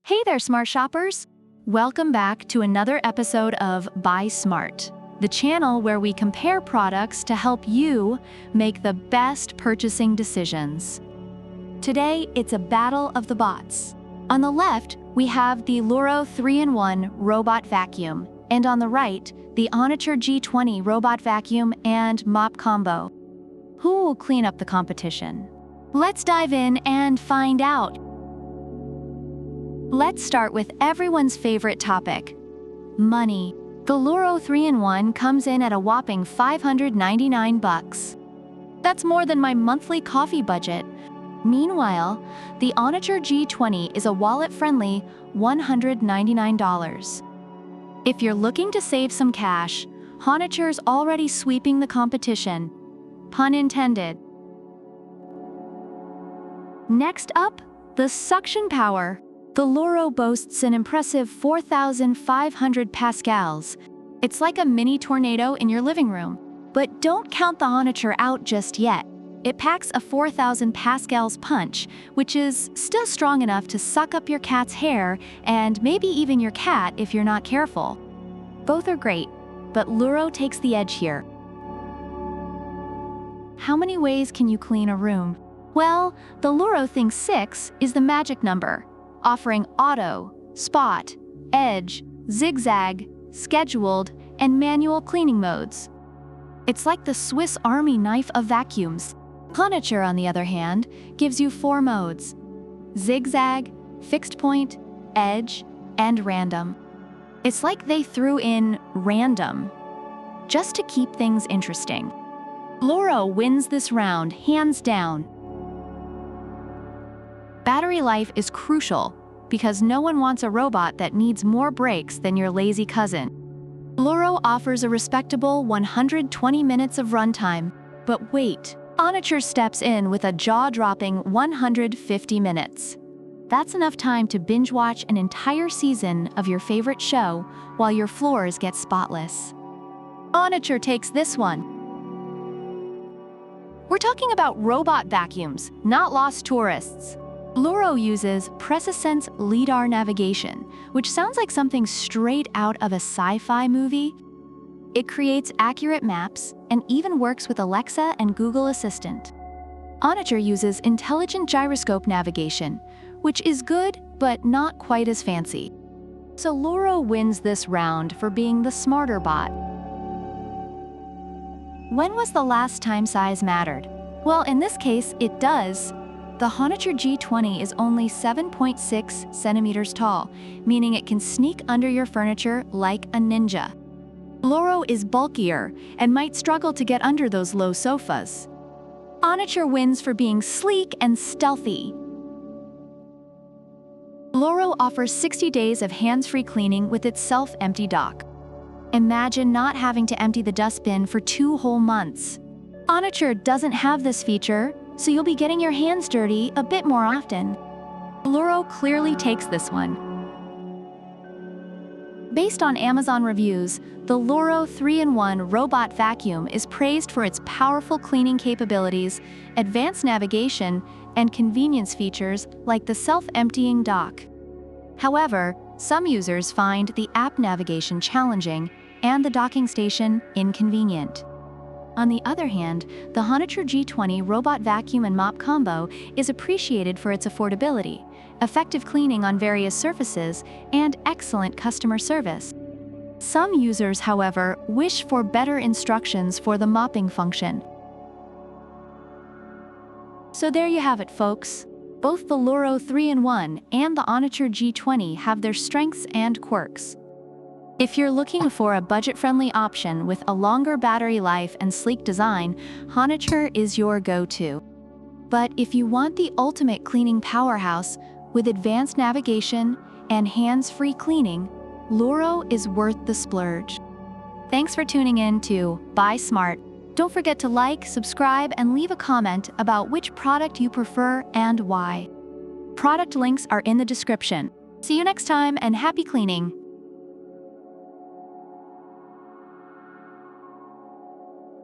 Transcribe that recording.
Hey there, smart shoppers! Welcome back to another episode of Buy Smart, the channel where we compare products to help you make the best purchasing decisions. Today, it's a battle of the bots. On the left, we have the Loorow 3-in-1 Robot Vacuum, and on the right, the HONITURE G20 Robot Vacuum and Mop Combo. Who will clean up the competition? Let's dive in and find out. Let's start with everyone's favorite topic: money. The Loorow 3-in-1 comes in at a whopping $599. That's more than my monthly coffee budget. Meanwhile, the HONITURE G20 is a wallet-friendly $199. If you're looking to save some cash, HONITURE's already sweeping the competition. Pun intended. Next up, the suction power. The Loorow boasts an impressive 4,500 pascals. It's like a mini tornado in your living room. But don't count the HONITURE out just yet. It packs a 4,000 pascals punch, which is still strong enough to suck up your cat's hair and maybe even your cat if you're not careful. Both are great, but Loorow takes the edge here. How many ways can you clean a room? Well, the Loorow Thing 6 is the magic number, offering auto, spot, edge, zigzag, scheduled, and manual cleaning modes. It's like the Swiss Army knife of vacuums. HONITURE, on the other hand, gives you 4 modes: zigzag, fixed point, edge, and random. It's like they threw in random, just to keep things interesting. Loorow wins this round, hands down. Battery life is crucial, because no one wants a robot that needs more breaks than your lazy cousin. Loorow offers a respectable 120 minutes of runtime, but wait, HONITURE steps in with a jaw-dropping 150 minutes. That's enough time to binge-watch an entire season of your favorite show while your floors get spotless. HONITURE takes this one. We're talking about robot vacuums, not lost tourists. Loorow uses PresaSense LiDAR navigation, which sounds like something straight out of a sci-fi movie. It creates accurate maps and even works with Alexa and Google Assistant. HONITURE uses intelligent gyroscope navigation, which is good but not quite as fancy. So Loorow wins this round for being the smarter bot. When was the last time size mattered? Well, in this case, it does. The HONITURE G20 is only 7.6 centimeters tall, meaning it can sneak under your furniture like a ninja. Loorow is bulkier and might struggle to get under those low sofas. HONITURE wins for being sleek and stealthy. Loorow offers 60 days of hands-free cleaning with its self-empty dock. Imagine not having to empty the dustbin for 2 whole months. HONITURE doesn't have this feature, so you'll be getting your hands dirty a bit more often. Loorow clearly takes this one. Based on Amazon reviews, the Loorow 3-in-1 Robot Vacuum is praised for its powerful cleaning capabilities, advanced navigation, and convenience features like the self-emptying dock. However, some users find the app navigation challenging and the docking station inconvenient. On the other hand, the HONITURE G20 Robot Vacuum and Mop Combo is appreciated for its affordability, effective cleaning on various surfaces, and excellent customer service. Some users, however, wish for better instructions for the mopping function. So there you have it, folks. Both the Loorow 3-in-1 and the HONITURE G20 have their strengths and quirks. If you're looking for a budget-friendly option with a longer battery life and sleek design, HONITURE is your go-to. But if you want the ultimate cleaning powerhouse with advanced navigation and hands-free cleaning, Loorow is worth the splurge. Thanks for tuning in to Buy Smart. Don't forget to like, subscribe, and leave a comment about which product you prefer and why. Product links are in the description. See you next time, and happy cleaning!